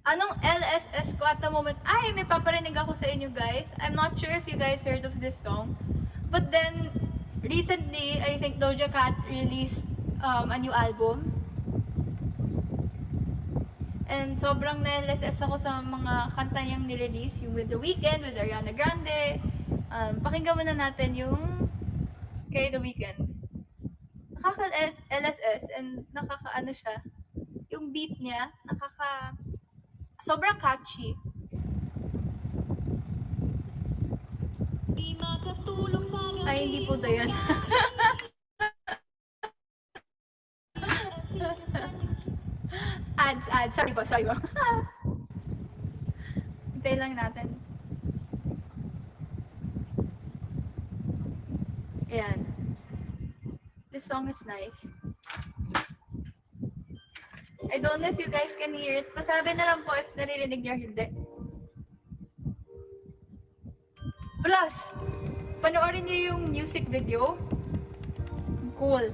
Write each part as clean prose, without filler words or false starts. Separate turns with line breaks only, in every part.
Anong LSS ko at the moment? Ay, may paparinig ako sa inyo guys. I'm not sure if you guys heard of this song. But then, recently, I think Doja Cat released a new album. And sobrang na-LSS ako sa mga kanta niyang nirelease. Yung With The Weeknd, with Ariana Grande. Pakinggan muna natin yung kay The Weeknd. Nakaka-LSS and nakaka-ano siya. Yung beat niya, sobrang catchy. Ay, hindi po to yun. ads. Sorry po. Hintay lang natin. Ayan. This song is nice. I don't know if you guys can hear it. Pasabi na lang po if naririnig niyo hindi. Plus, panoorin niyo yung music video. Cool.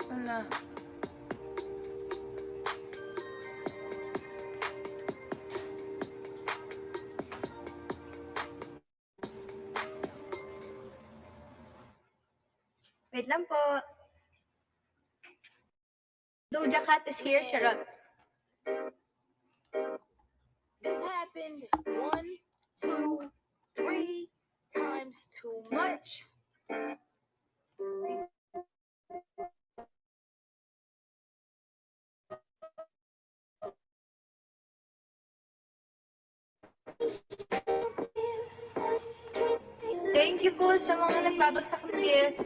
Wala. Wait lang po. Doja Cat is here, charot.
This happened 1, 2, 3 times too much.
Thank you po sa mga nagbabagsak ng gift.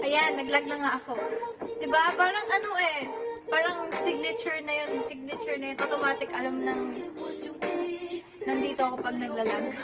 Ayan, naglag na nga ako. Diba? Parang ano parang signature na yun. Automatic alam ng nandito ako pag naglalag.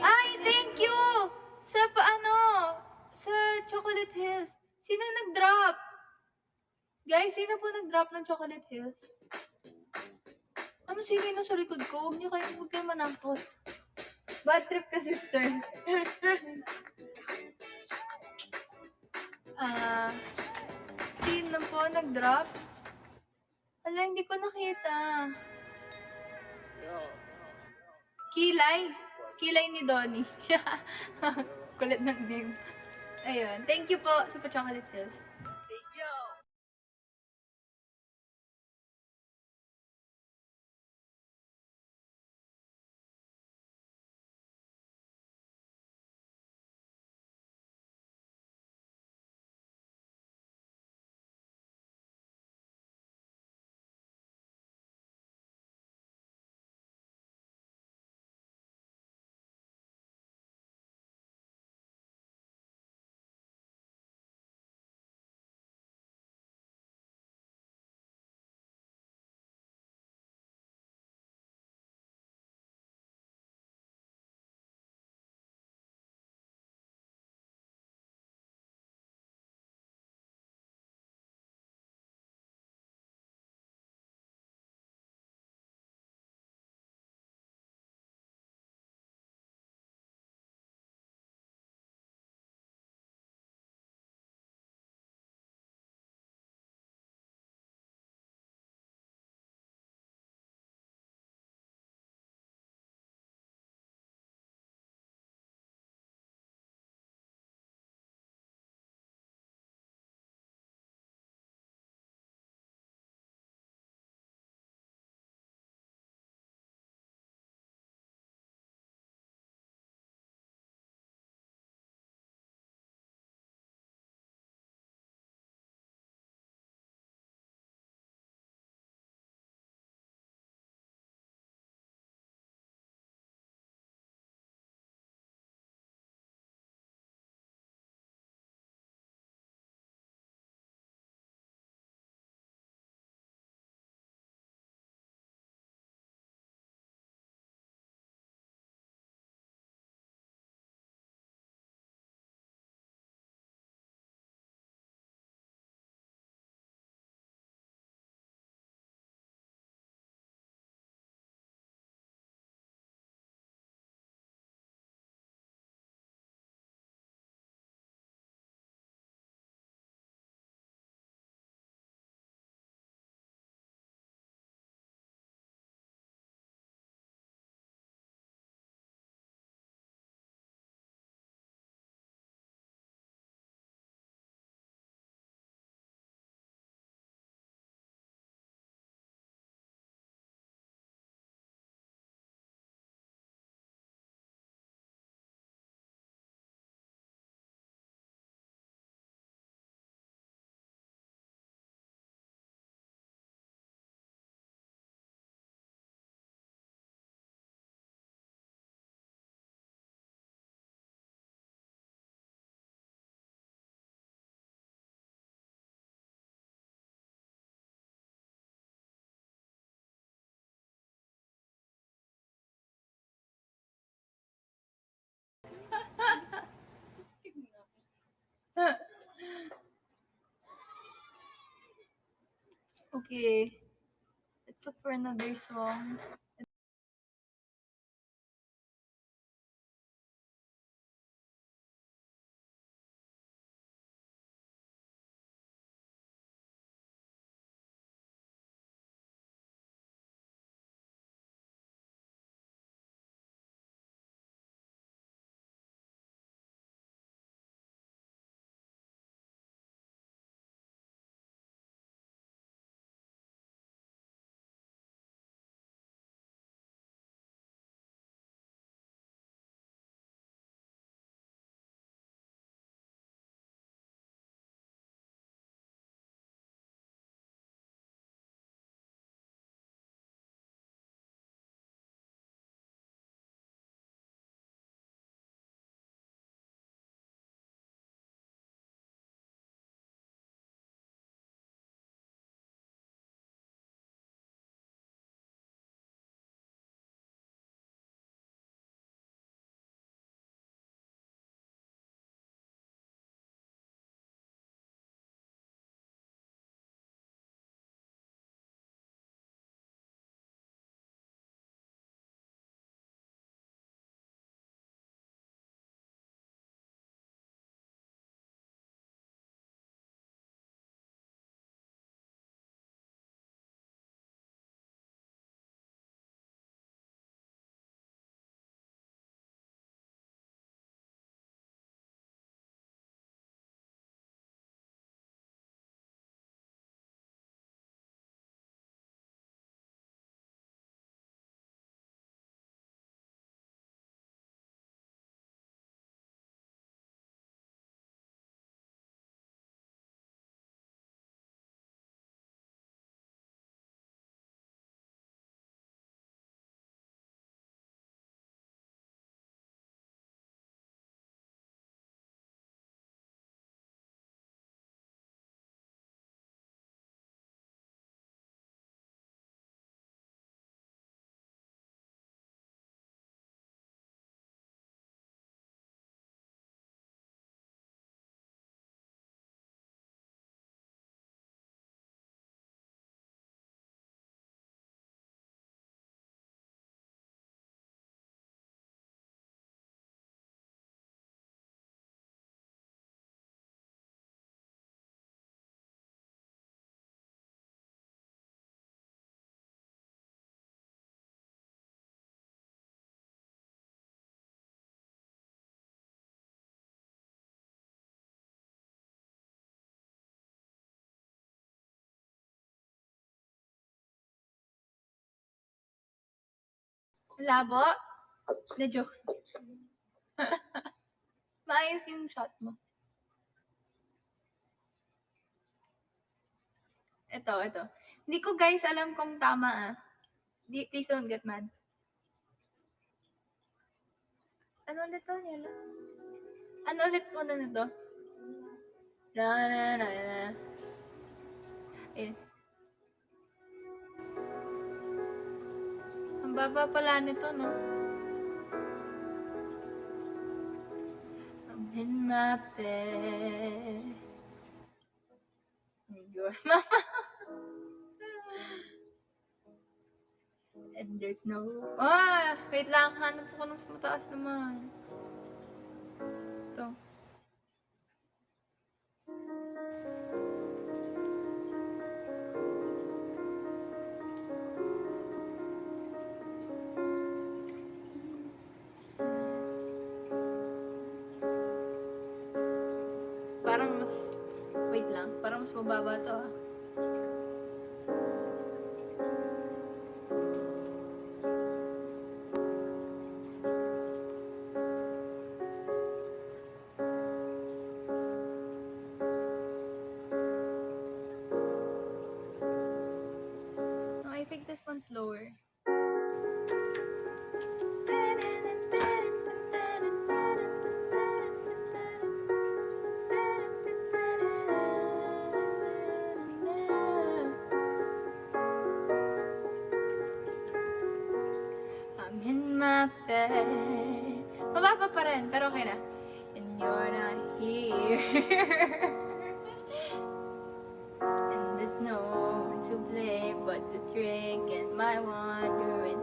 Ay, thank you! Sa paano? Sa Chocolate Hills. Sino nag-drop? Guys, sino po nag-drop ng Chocolate Hills? Ano sino sa likod ko? Huwag kayo manampot. Bad trip ka, sister. Sino po nag-drop? Ala, hindi ko nakita. Kilay. Kilay ni Donnie. Kulit ng name. Ayun. Thank you po sa Pa-Chocolate Hills. Okay. Let's look for another song. Labo? Na joke. Maayos yung shot mo. Ito. Hindi ko guys alam kung tama ah. Please don't get mad. Ano ulit to? Yelo? Ano ulit mo na nito? Na. Ayun. Ang baba pala nito, no? I'm in my bed. Your mama. And there's no... wait lang. Hanap ko ng mataas naman. Ito. Parang mas... Wait lang. Parang mas mababa to ah. No, I think this one's lower. I'm in my bed. Mababa pa rin, pero okay na. And you're not here. And there's no one to blame but the drink and my wandering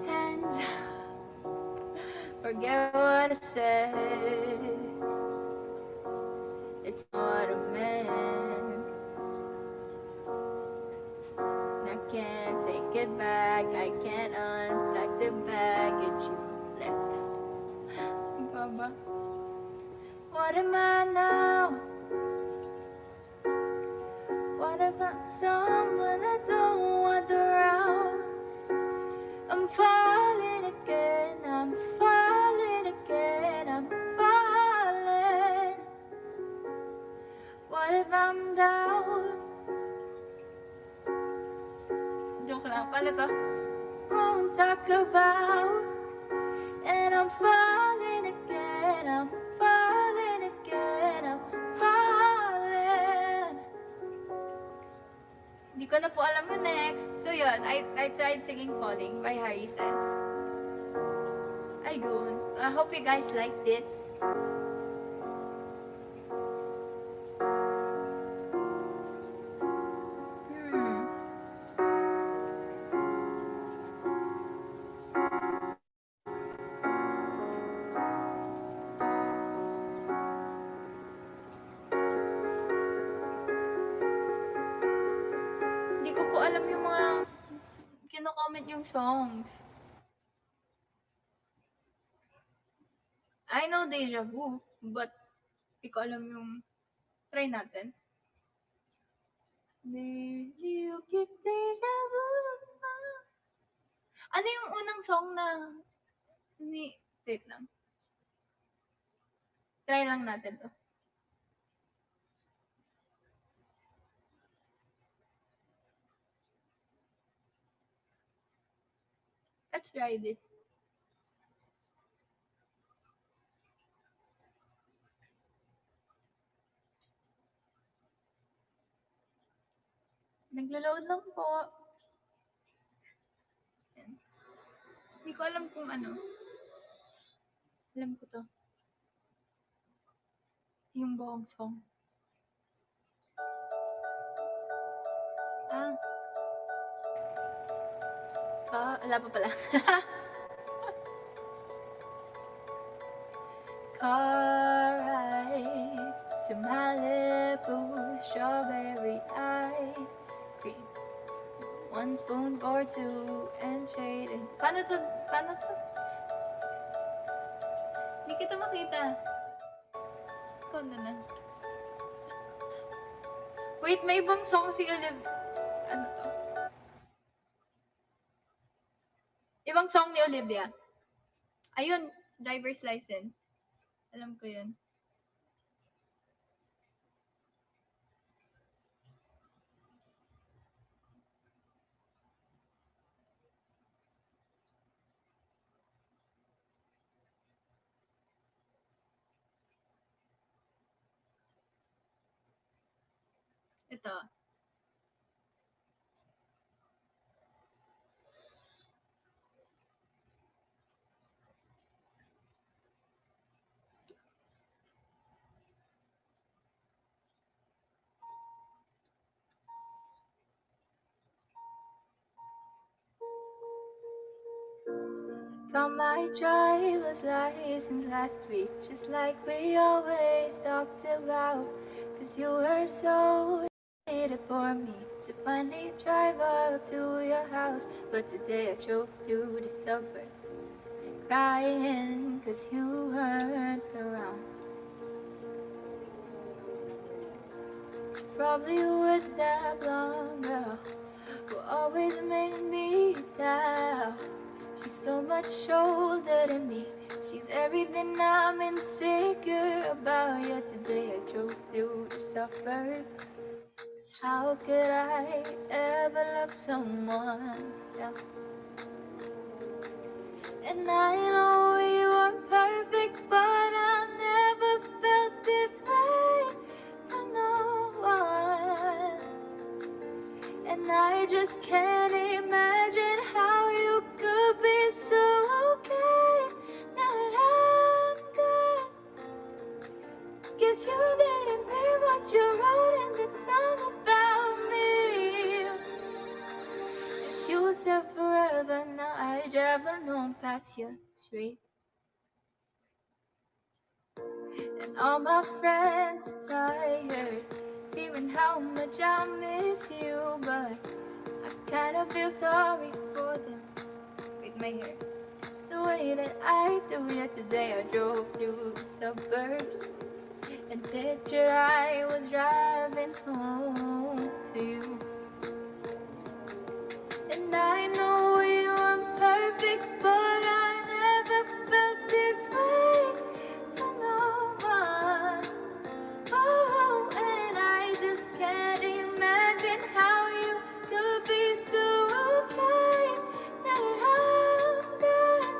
hands. Forget what I said. It's not a man. I can't take it back. I can't unpack the baggage you left. Baba. What am I now? What if I'm someone I don't want around? I'm falling again. I'm falling again. I'm falling. What if I'm down? Joke lang. Paano to? Won't talk about. And I'm falling again. I'm falling again. I'm falling. Hindi ko na po alam yung next. So yun, I tried singing Falling by Harry Styles. Ayun. So I hope you guys liked it. Hindi ko po alam yung mga kino-comment yung songs. I know Deja Vu, but hindi ko alam yung... Try natin. Did you get deja vu? Ano yung unang song na... Wait lang. Try lang natin to. Let's try this. Naglo-load lang po. Hindi ko alam kung ano. Alam ko to. Yung buong song. Wala pa pala. Car rides to Malibu, strawberry ice cream. 1 spoon for 2 and trading. Paano to? Hindi kita makita. Ikaw na lang. Wait, may ibang song si Olive. Ano to? Ibang song ni Olivia. Ayun, driver's license. Alam ko yun. Ito. Got my driver's license last week, just like we always talked about. Cause you were so excited for me to finally drive up to your house. But today I drove through the suburbs, crying cause you weren't around. Probably would that blonde girl who always made me down. She's so much older than me. She's everything I'm insecure about. Yet today I drove through the suburbs. 'Cause how could I ever love someone else? And I know we weren't perfect, but I never felt this way for no one. And I just can't imagine how you could be so okay now that I'm gone. Guess you didn't mean what you wrote in the song about me. 'Cause you said forever, now I drive alone past your street. And all my friends are tired, fearing how much I miss you, but I kinda feel sorry for them. With my hair the way that I do, yet today I drove through the suburbs and pictured I was driving home to you. And I know we weren't perfect, but I never felt this way for no one. Oh, and I just can't imagine how you could be so okay now that I'm gone.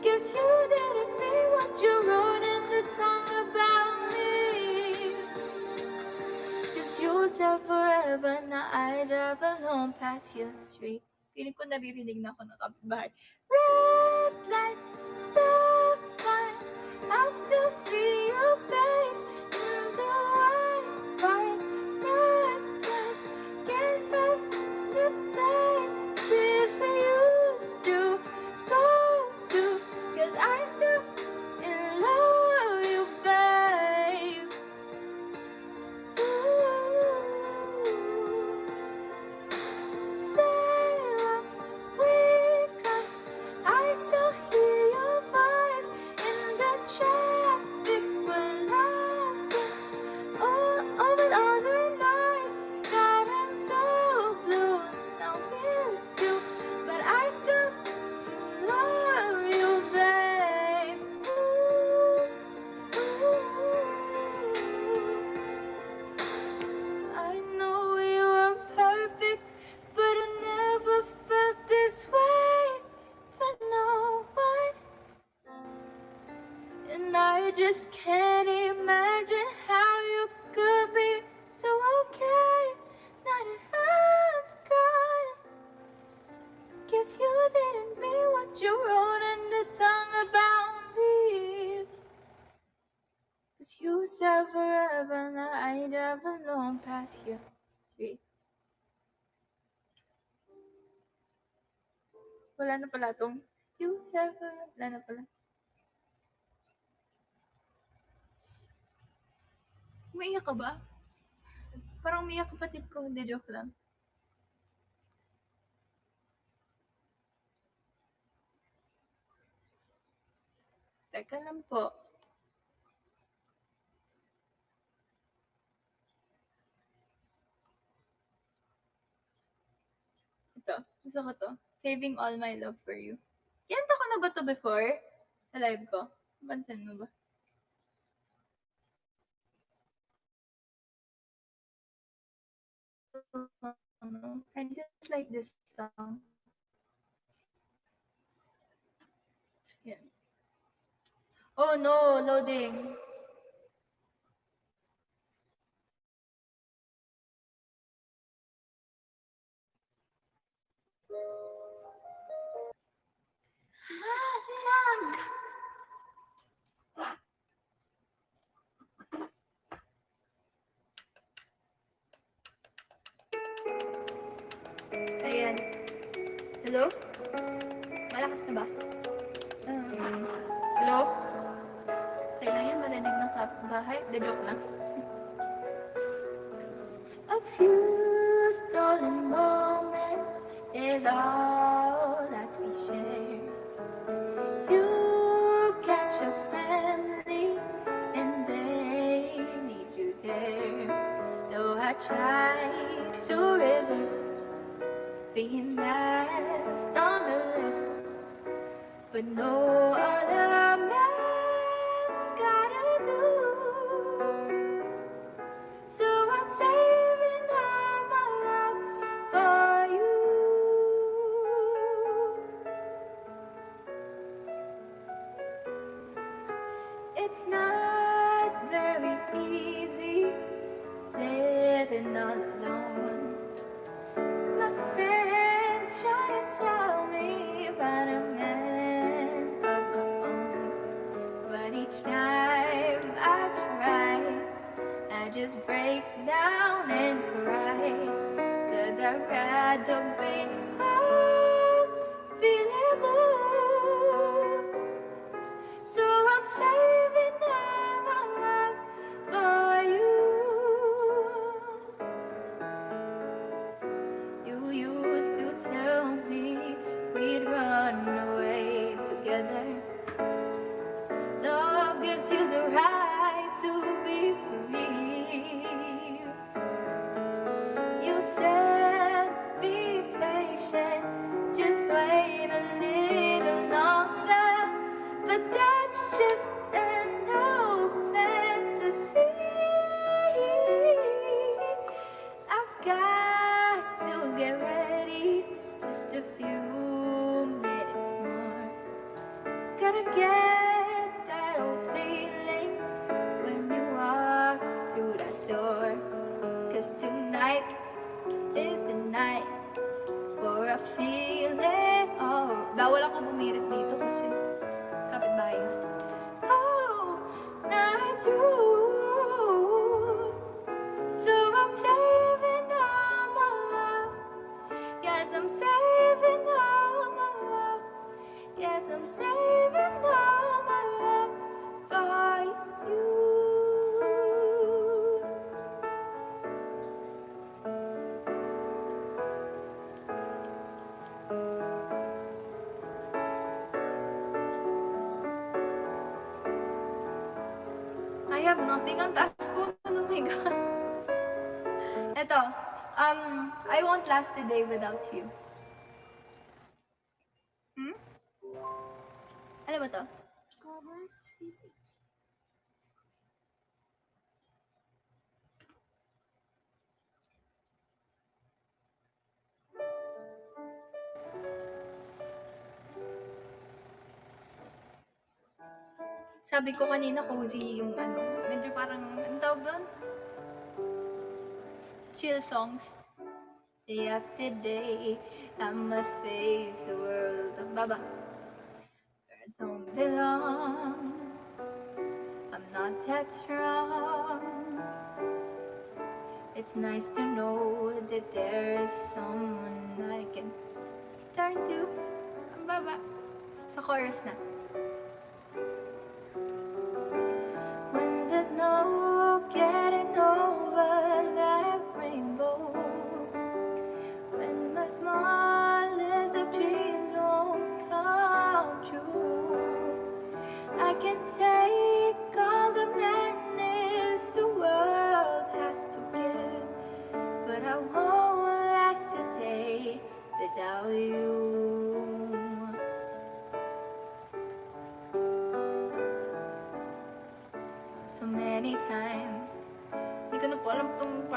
Guess you didn't mean what you wrote in the song about me. 'Cause you said forever, now I drive alone past your street. Feeling ko naririnig na ako ng kapitbahay. Red lights, stop signs, I still see your face in the white cars. Red lights, get past the places we used to go to. 'Cause I still love you, babe. Sidewalks we crossed, I still hear your voice in the traffic. We're laughing over all the noise. God, I'm so blue now with you, but I still love you, babe. I know we weren't perfect, but I never felt this way for no one. And I just can't imagine how you could be so okay now that I'm gone. Guess you didn't mean what you wrote in the song about me. 'Cause you said forever, now I drive alone past your street. Wala na pala tong you said forever. Wala na pala. Umiiyak ka ba? Parang umiiyak kapatid ko. Hindi, joke lang. Teka lang po. Ito. Gusto ko to. Saving all my love for you. Kanta ko na ba to before? Sa live ko? Pansin mo ba? I just like this song. Yeah. Oh no, loading. Lag! Ayan. Hello? Malakas na ba? Hello? Okay lang yan, marinig ng kapitbahay. De joke lang. A few stolen moments is all that we share. You catch a family and they need you there. Though I try to resist being last on the list, but no other man's gotta do. So I'm saving all my love for you. It's not very easy living all alone. My friends try to tell me about a man of my own, but each time I try, I just break down and cry, 'cause I'd rather be home feeling blue. So I'm saving all my love for you. You used to tell me we'd run away together. Love gives you the right to be free. You said be patient, just wait a little longer, but that's just an old fantasy. I've got to get ready, just a few minutes more. Gotta get that old feeling when you walk through that door. 'Cause tonight is the night for a feeling. Oh, bawal ako bumirit dito kasi kapitbahay. Oh, not you. So I'm saving all my love. Yes, I'm saving all my love. Yes, I'm saving all my love for you. I have nothing on task ko. Oh my God. Eto, I won't last a day without you. Hmm? Ano ba to? Sabi ko kanina cozy yung ano, medyo parang, ano tawag doon? Chill songs. Day after day, I must face the world of Baba. I don't belong. I'm not that strong. It's nice to know that there is someone I can turn to. Baba. Sa chorus na. When there's no getting over that rainbow, when my smallest of dreams won't come true, I can take all the madness the world has to give, but I won't last a day without you.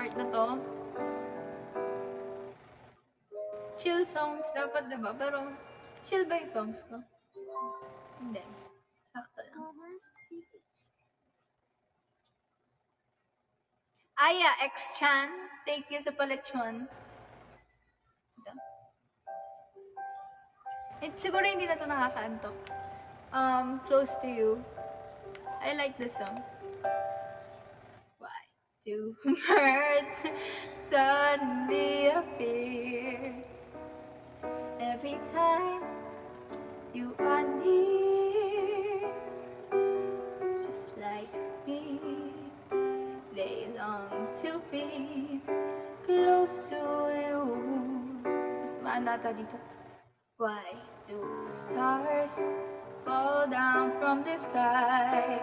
part na to. Chill songs dapat, diba? Pero, chill ba yung songs ko? Hindi. Sakto lang. Aya X-Chan, thank you sa paletsyon. Ito. Siguro hindi na to nakakaantok. Close to You. I like this song. Why do birds suddenly appear every time you are near? Just like me, they long to be close to you. Mas maanata dito. Why do stars fall down from the sky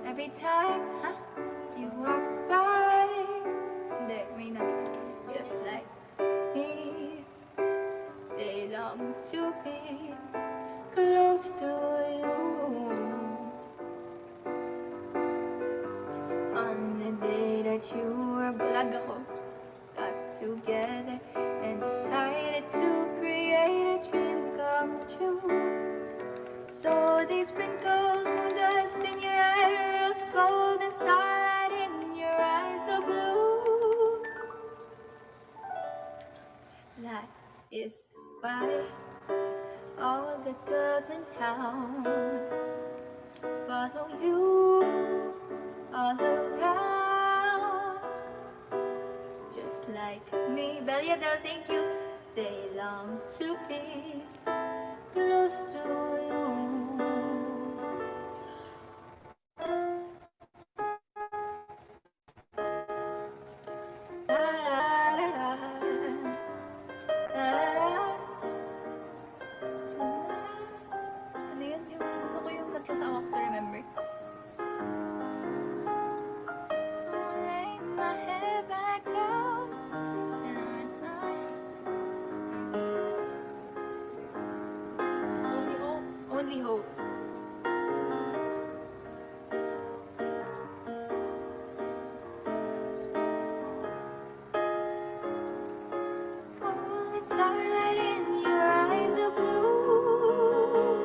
every time you walk by? Hindi, may nandito. Just like me, they long to be close to you. On the day that you were bulag ako, got together and decided to create a dream come true. So they sprinkled moon dust in your hair of gold and starlight in your eyes of blue. That is why all the girls in town follow you all around. Just like me, Belia Del, thank you. They long to be close to you. Ano yun? Gusto ko yung kanta sa Walk to Remember. So I lay my head back down and only hope. Golden starlight in your eyes of blue.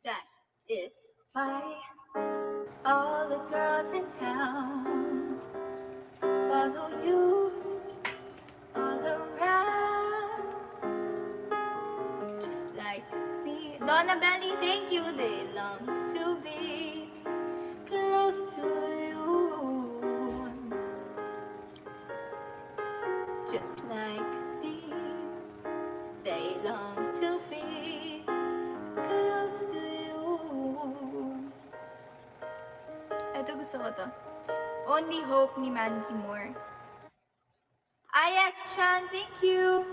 That is why all the girls in town follow you all around. Just like me. Donna Belly, thank you. They long to be close to you. Just like me. They long to be close to you. Ito gusto ko to. Only Hope ni Mandy Moore. IX Chan, thank you.